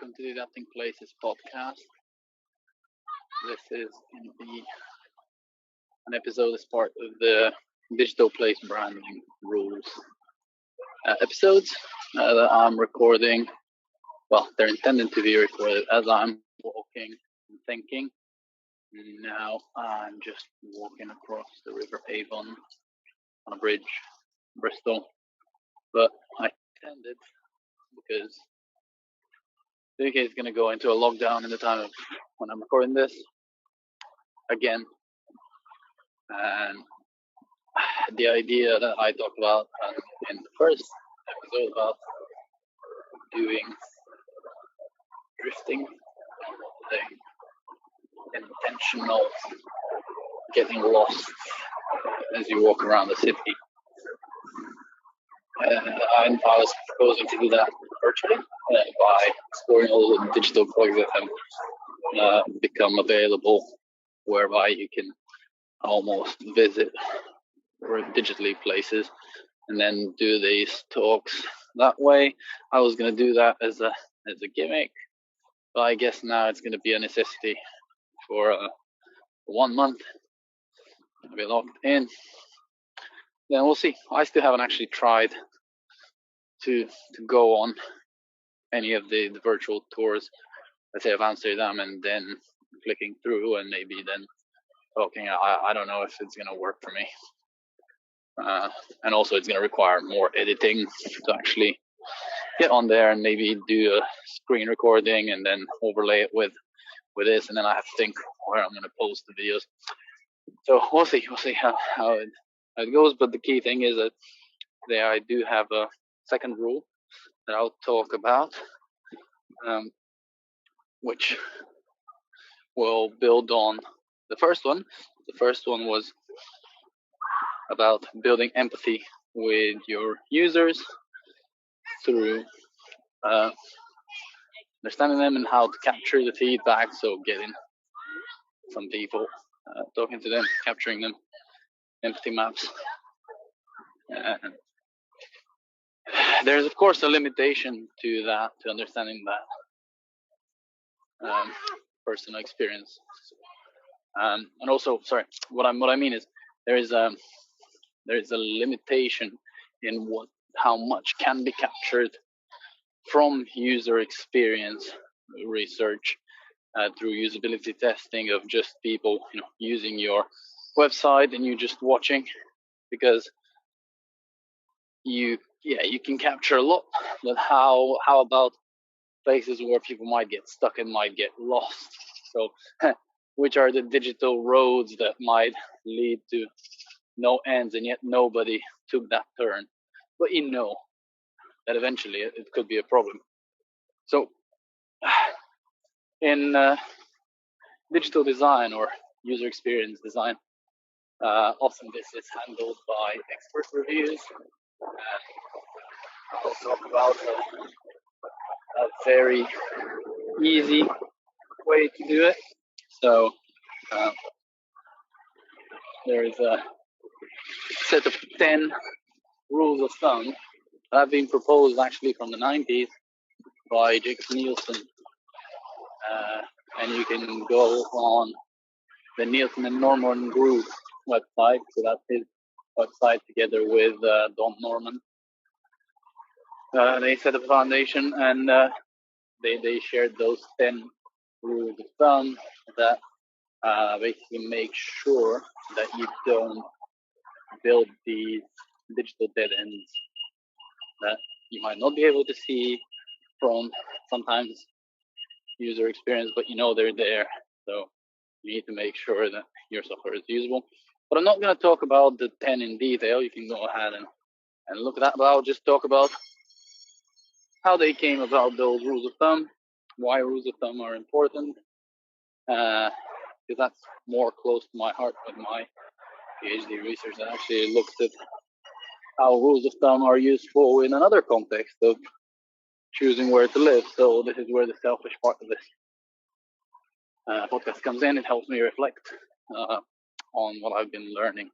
welcome to the Adapting Places podcast. This is going to be an episode as part of the digital place branding rules episodes that I'm recording. Well, they're intended to be recorded as I'm walking and thinking. Now I'm just walking across the River Avon on a bridge, Bristol. But I intended because the UK is going to go into a lockdown in the time of when I'm recording this again, and the idea that I talked about in the first episode about doing drifting, the intentional getting lost as you walk around the city. I was proposing to do that virtually by exploring all the digital plugs that have become available, whereby you can almost visit digitally places and then do these talks that way. I was going to do that as a gimmick, but I guess now it's going to be a necessity for 1 month. I'll be locked in. Then we'll see. I still haven't actually tried to go on any of the virtual tours, let's say of Amsterdam, and then clicking through and maybe then talking. I don't know if it's going to work for me. And also it's going to require more editing to actually get on there and maybe do a screen recording and then overlay it with this, and then I have to think where I'm going to post the videos. So we'll see how it goes. But the key thing is that I do have a second rule that I'll talk about, which will build on the first one. The first one was about building empathy with your users through understanding them and how to capture the feedback. So getting some people, talking to them, capturing them, empathy maps. There's of course a limitation to that, to understanding that personal experience. And also, what I mean is there is a limitation in how much can be captured from user experience research through usability testing of just people using your website and you just watching, because you can capture a lot, but how about places where people might get stuck and might get lost? So which are the digital roads that might lead to no ends, and yet nobody took that turn, but that eventually it could be a problem. So in digital design or user experience design, often this is handled by expert reviews. I'll talk about a very easy way to do it. So there is a set of 10 rules of thumb that have been proposed actually from the 90s by Nielsen. And you can go on the Nielsen and Norman Group website. So that's his website together with Don Norman. They set up a foundation, and they shared those 10 rules of thumb that basically make sure that you don't build these digital dead ends that you might not be able to see from sometimes user experience, but they're there. So you need to make sure that your software is usable. But I'm not going to talk about the 10 in detail. You can go ahead and look at that, but I'll just talk about how they came about those rules of thumb, why rules of thumb are important, because that's more close to my heart with my PhD research. I actually looked at how rules of thumb are useful in another context of choosing where to live. So this is where the selfish part of this podcast comes in. It helps me reflect on what I've been learning.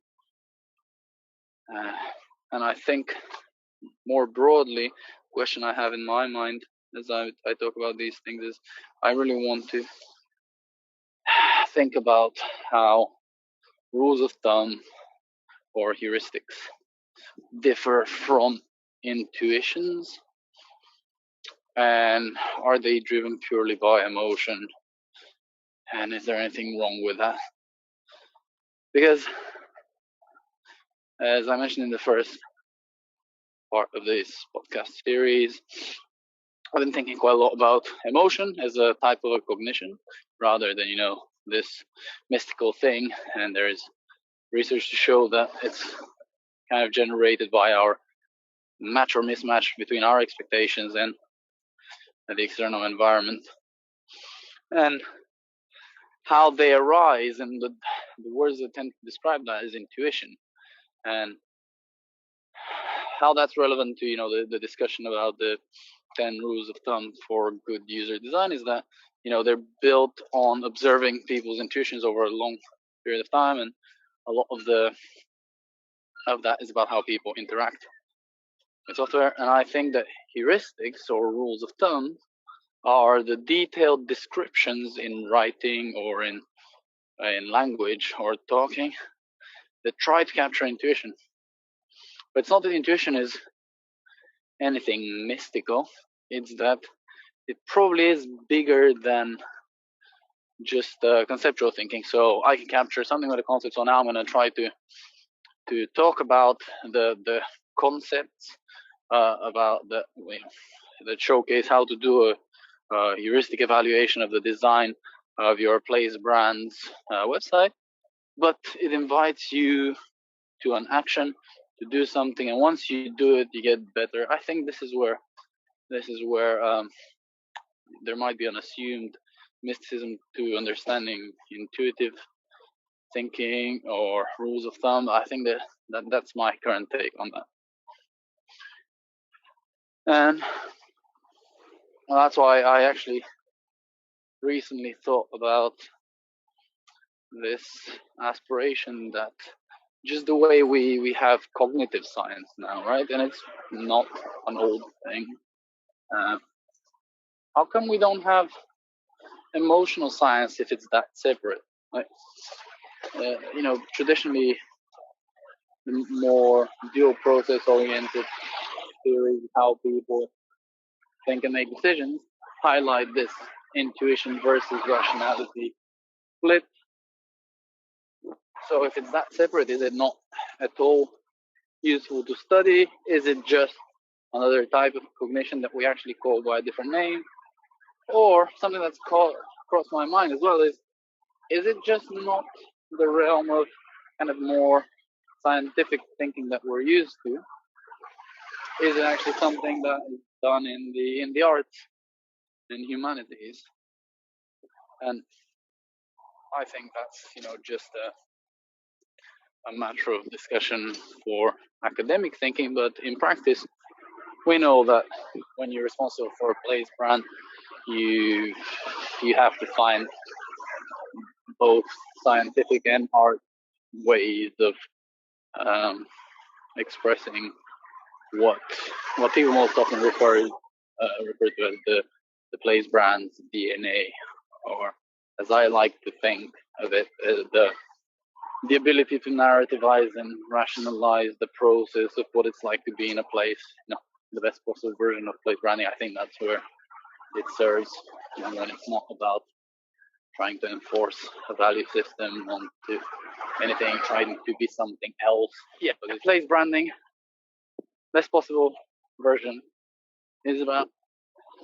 And I think more broadly, the question I have in my mind as I talk about these things is I really want to think about how rules of thumb or heuristics differ from intuitions, and are they driven purely by emotion, and is there anything wrong with that? Because as I mentioned in the first part of this podcast series, I've been thinking quite a lot about emotion as a type of a cognition rather than, this mystical thing. And there is research to show that it's kind of generated by our match or mismatch between our expectations and the external environment. And how they arise, and the words that tend to describe that is intuition. And how that's relevant to, the discussion about the 10 rules of thumb for good user design is that, they're built on observing people's intuitions over a long period of time, and a lot of that is about how people interact with software. And I think that heuristics or rules of thumb are the detailed descriptions in writing or in language or talking that try to capture intuition. But it's not that intuition is anything mystical. It's that it probably is bigger than just conceptual thinking. So I can capture something with a concept. So now I'm going to try to talk about the concepts about that showcase how to do a heuristic evaluation of the design of your place brand's website. But it invites you to an action, to do something, and once you do it, you get better. I think this is where there might be an assumed mysticism to understanding intuitive thinking or rules of thumb. I think that's my current take on that. And that's why I actually recently thought about this aspiration that just the way we have cognitive science now, right? And it's not an old thing. How come we don't have emotional science if it's that separate? Like, traditionally, the more dual process oriented theories, how people think and make decisions, highlight this intuition versus rationality split. So if it's that separate, is it not at all useful to study? Is it just another type of cognition that we actually call by a different name? Or something that's crossed my mind as well is it just not the realm of kind of more scientific thinking that we're used to? Is it actually something that is done in the arts and humanities? And I think that's just a matter of discussion for academic thinking, but in practice, we know that when you're responsible for a place brand, you have to find both scientific and art ways of expressing what people most often refer to as the place brand's DNA, or as I like to think of it, the ability to narrativize and rationalize the process of what it's like to be in a place, the best possible version of place branding. I think that's where it serves, when it's not about trying to enforce a value system onto anything, trying to be something else. Yeah, but the place branding, best possible version, is about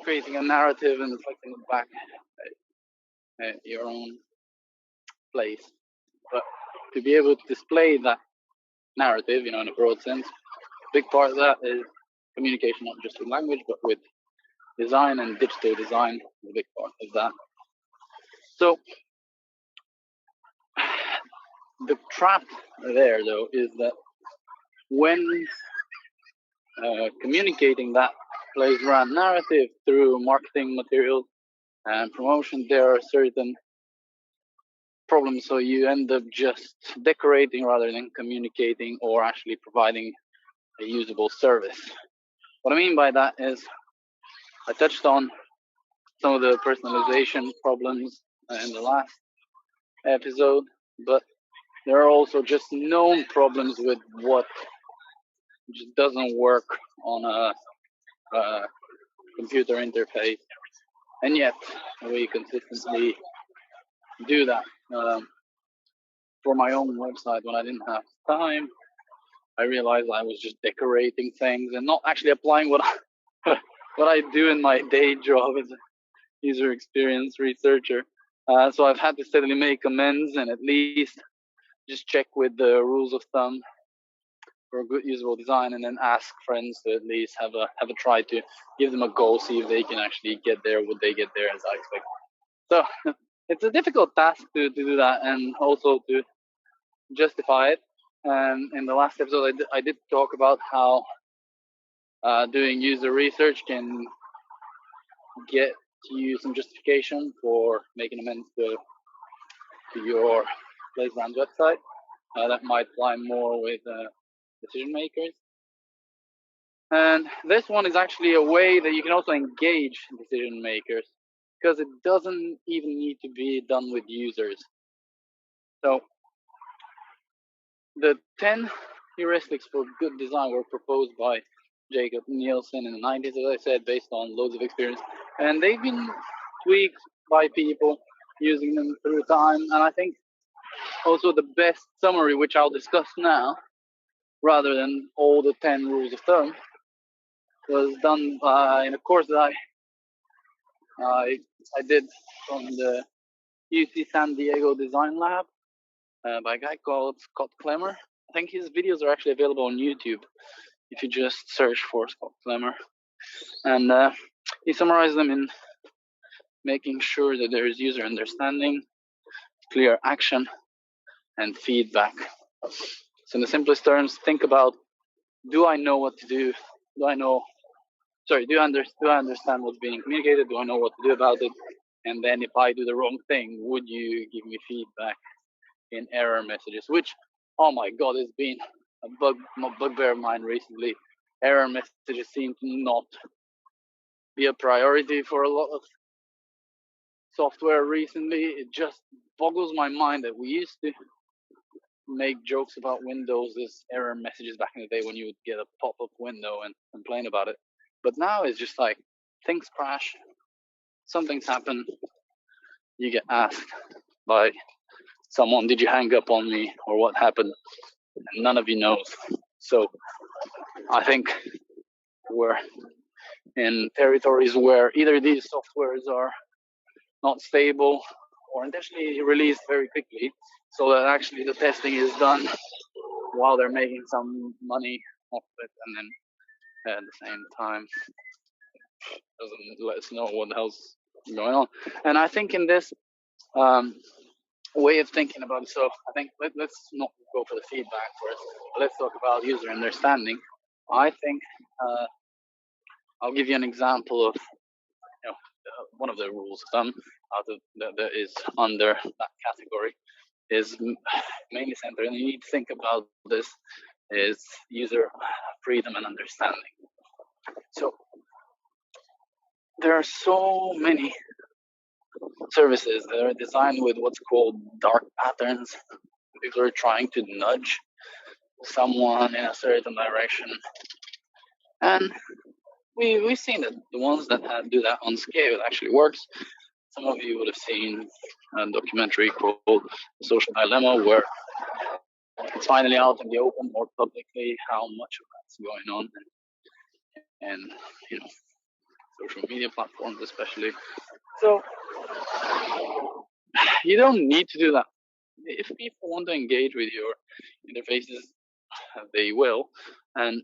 creating a narrative and reflecting it back at your own place. But to be able to display that narrative, in a broad sense, a big part of that is communication, not just with language, but with design, and digital design is a big part of that. So the trap there, though, is that when communicating that place brand narrative through marketing materials and promotion, there are certain problems. So you end up just decorating rather than communicating or actually providing a usable service. What I mean by that is I touched on some of the personalization problems in the last episode, but there are also just known problems with what just doesn't work on a computer interface, and yet we consistently do that. For my own website, when I didn't have time, I realized I was just decorating things and not actually applying what what I do in my day job as a user experience researcher. So I've had to steadily make amends and at least just check with the rules of thumb for good usable design, and then ask friends to at least have a try to give them a go, see if they can actually get there. Would they get there as I expect? So it's a difficult task to do that, and also to justify it. And in the last episode, I did talk about how doing user research can get you some justification for making amends to your place brand website. That might apply more with decision makers. And this one is actually a way that you can also engage decision makers, because it doesn't even need to be done with users. So the 10 heuristics for good design were proposed by Jacob Nielsen in the 90s, as I said, based on loads of experience. And they've been tweaked by people using them through time. And I think also the best summary, which I'll discuss now, rather than all the 10 rules of thumb, was done in a course that I did from the UC San Diego Design Lab by a guy called Scott Clemmer. I think his videos are actually available on YouTube if you just search for Scott Clemmer. And he summarized them in making sure that there is user understanding, clear action, and feedback. So in the simplest terms, think about, do I know what to do? Do I understand what's being communicated? Do I know what to do about it? And then if I do the wrong thing, would you give me feedback in error messages? Which, oh my God, has been a bugbear of mine recently. Error messages seem to not be a priority for a lot of software recently. It just boggles my mind that we used to make jokes about Windows as error messages back in the day when you would get a pop-up window and complain about it. But now it's just like, things crash, something's happened, you get asked by someone, did you hang up on me, or what happened? And none of you knows. So I think we're in territories where either these softwares are not stable or intentionally released very quickly, so that actually the testing is done while they're making some money off it, and then at the same time doesn't let us know what the hell's going on. And I think in this way of thinking about it, so I think let's not go for the feedback first. Let's talk about user understanding. I think I'll give you an example of one of the rules of thumb that is under that category is mainly centered, and you need to think about this, is user freedom and understanding. So there are so many services that are designed with what's called dark patterns. People are trying to nudge someone in a certain direction, and we've seen that the ones that do that on scale actually works. Some of you would have seen a documentary called The Social Dilemma, where it's finally out in the open more publicly how much of that's going on, and social media platforms especially. So you don't need to do that. If people want to engage with your interfaces, they will. And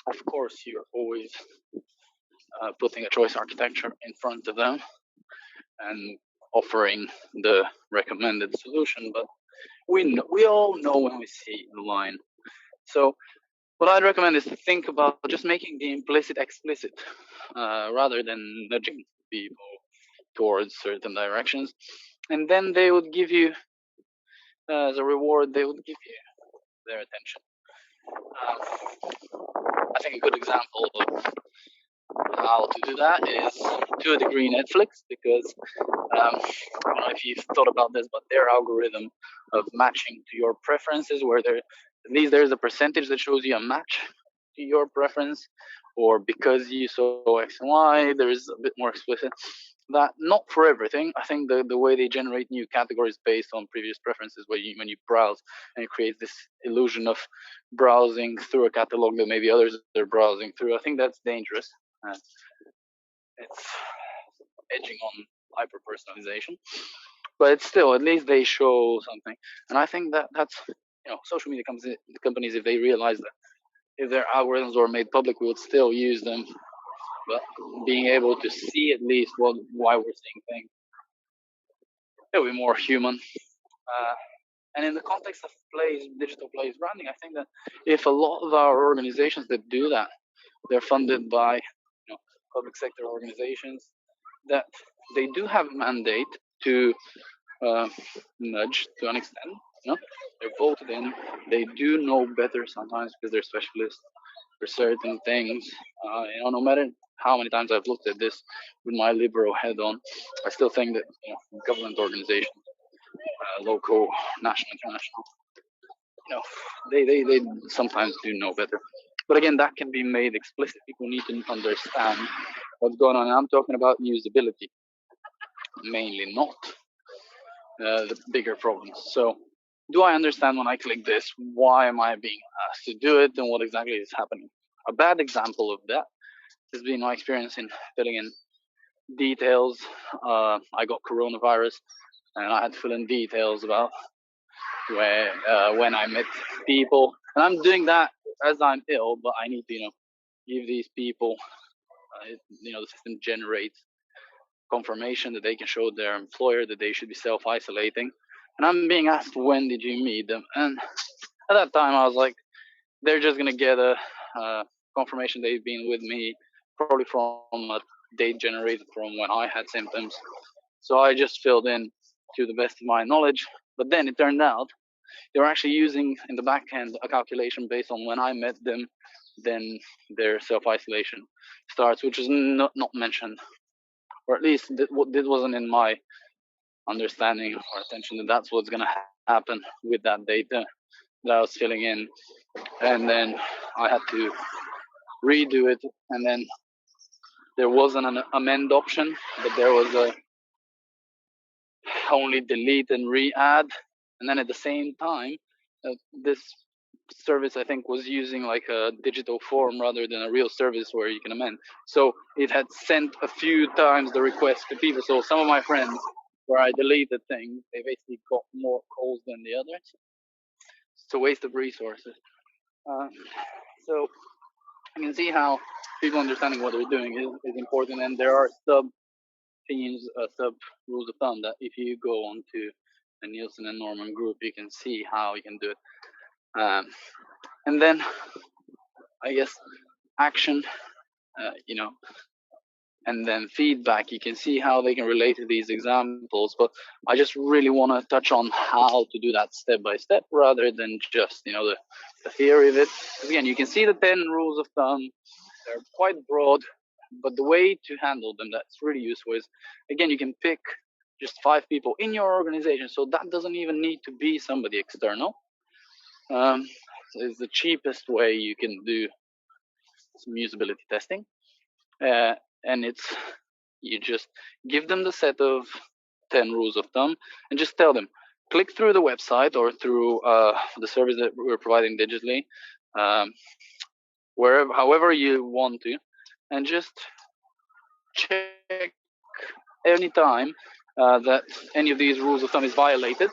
of course, you're always putting a choice architecture in front of them and offering the recommended solution. But we all know when we see the line. So what I'd recommend is to think about just making the implicit explicit, rather than nudging people towards certain directions. And then they would give you, as a reward, they would give you their attention. I think a good example of how to do that is, to a degree, Netflix, because I don't know if you've thought about this, but their algorithm of matching to your preferences, where there at least there's a percentage that shows you a match to your preference, or because you saw X and Y, there's a bit more explicit. That not for everything. I think the way they generate new categories based on previous preferences, where when you browse and it creates this illusion of browsing through a catalog that maybe others are browsing through. I think that's dangerous. It's edging on hyper personalization, but it's still, at least they show something. And I think that that's, social media companies, if they realize that if their algorithms were made public, we would still use them. But being able to see at least why we're seeing things, it'll be more human. And in the context of digital plays branding, I think that if a lot of our organizations that do that, they're funded by public sector organizations, that they do have a mandate to nudge to an extent. They're voted in. They do know better sometimes because they're specialists for certain things. No matter how many times I've looked at this with my liberal head on, I still think that government organizations, local, national, international, they sometimes do know better. But again, that can be made explicit. People need to understand what's going on. And I'm talking about usability mainly, not the bigger problems. So, do I understand when I click this? Why am I being asked to do it, and what exactly is happening? A bad example of that has been my experience in filling in details. I got coronavirus, and I had to fill in details about when I met people, and I'm doing that as I'm ill, but I need to give these people, the system generates confirmation that they can show their employer that they should be self-isolating, and I'm being asked, when did you meet them? And at that time I was like, they're just gonna get a confirmation they've been with me probably from a date generated from when I had symptoms. So I just filled in to the best of my knowledge, but then it turned out they were actually using in the back end a calculation based on when I met them, then their self-isolation starts, which is not mentioned, or at least this wasn't in my understanding or attention, that that's what's going to happen with that data that I was filling in. And then I had to redo it, and then there wasn't an amend option, but there was a only delete and re-add. And then at the same time, this service I think was using like a digital form rather than a real service where you can amend. So it had sent a few times the request to people. So some of my friends, where I deleted things, they basically got more calls than the others. It's a waste of resources. So you can see how people understanding what they're doing is important, and there are sub rules of thumb that if you go onto the Nielsen and Norman group, you can see how you can do it. And then I guess action, and then feedback. You can see how they can relate to these examples, but I just really want to touch on how to do that step by step rather than just the theory of it. Again, you can see the 10 rules of thumb. They're quite broad, but the way to handle them that's really useful is, again, you can pick just 5 people in your organization, so that doesn't even need to be somebody external. It's the cheapest way you can do some usability testing, and it's, you just give them the set of 10 rules of thumb and just tell them, click through the website or through the service that we're providing digitally, wherever, however you want to, and just check any time that any of these rules of thumb is violated,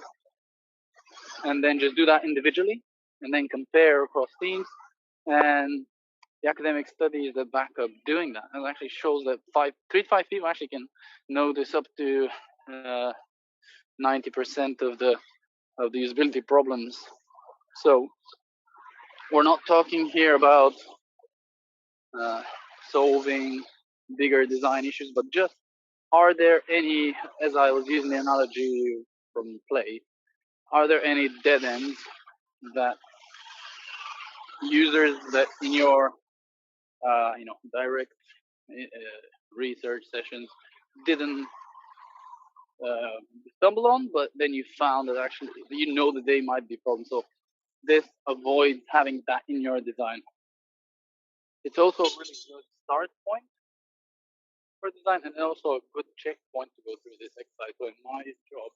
and then just do that individually, and then compare across teams. And the academic studies that back up doing that, and actually shows that 3 to 5 people actually can notice up to 90% of the usability problems. So we're not talking here about solving bigger design issues, but just, are there any, as I was using the analogy from play, are there any dead ends that users that in your direct research sessions didn't stumble on, but then you found that actually you know that they might be problems. So this avoids having that in your design. It's also a really good start point for design, and also a good checkpoint to go through this exercise. So in my job,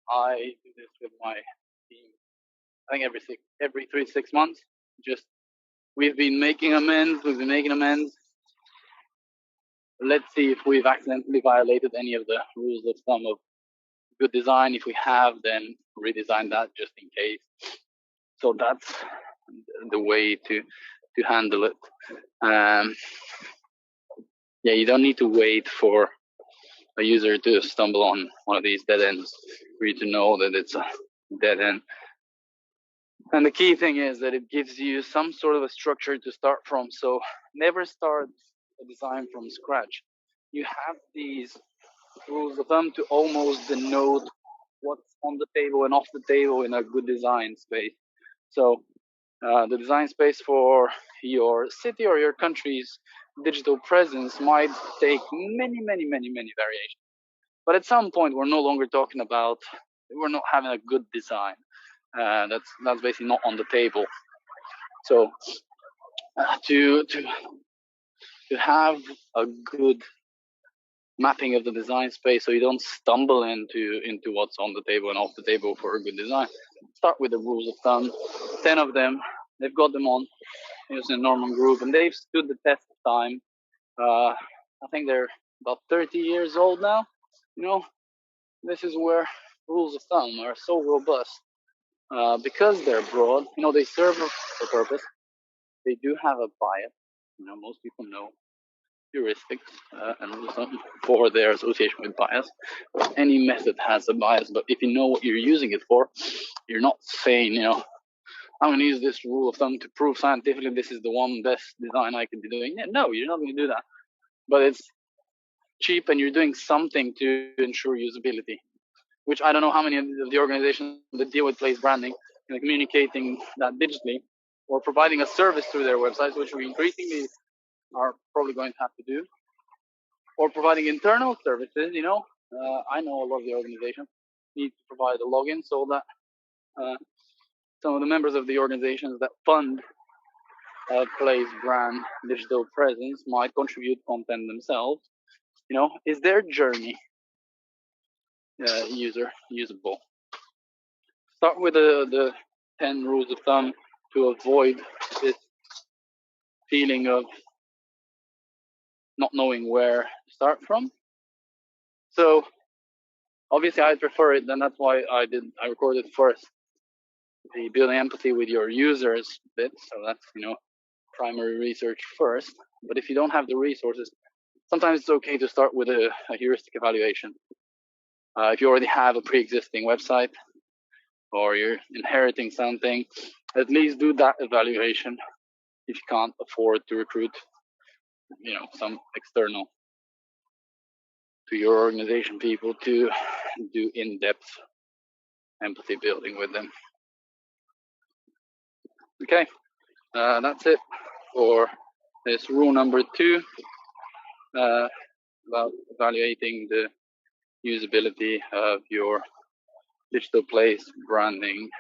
I do this with my team. I think every 3 to 6 months. Just we've been making amends. Let's see if we've accidentally violated any of the rules of thumb of good design. If we have, then redesign that just in case. So that's the way to handle it. Yeah, you don't need to wait for a user to stumble on one of these dead ends for you to know that it's a dead end. And the key thing is that it gives you some sort of a structure to start from. So never start a design from scratch. You have these rules of thumb to almost denote what's on the table and off the table in a good design space. So the design space for your city or your country's digital presence might take many variations. But at some point, we're no longer talking about, we're not having a good design. That's basically not on the table. So to have a good mapping of the design space, so you don't stumble into what's on the table and off the table for a good design, start with the rules of thumb. 10 of them, they've got them on using a normal group, and they've stood the test of time. I think they're about 30 years old now. You know, this is where rules of thumb are so robust because they're broad. You know, they serve a purpose. They do have a bias. You know, most people know heuristics and rules of thumb for their association with bias. Any method has a bias, but if you know what you're using it for, you're not saying, you know, I'm going to use this rule of thumb to prove scientifically this is the one best design I could be doing. Yeah, no, you're not going to do that. But it's cheap and you're doing something to ensure usability, which I don't know how many of the organizations that deal with place branding, you know, communicating that digitally or providing a service through their websites, which we increasingly are probably going to have to do, or providing internal services. You know, I know a lot of the organizations need to provide a login so that some of the members of the organizations that fund place brand digital presence might contribute content themselves. You know, is their journey usable? Start with the 10 rules of thumb to avoid this feeling of not knowing where to start from. So obviously I prefer it, and that's why I recorded first the building empathy with your users bit. So that's, you know, primary research first. But if you don't have the resources, sometimes it's okay to start with a heuristic evaluation. If you already have a pre-existing website or you're inheriting something, at least do that evaluation if you can't afford to recruit, you know, some external to your organization people to do in-depth empathy building with them. Okay, that's it for this rule number 2 about evaluating the usability of your digital place branding.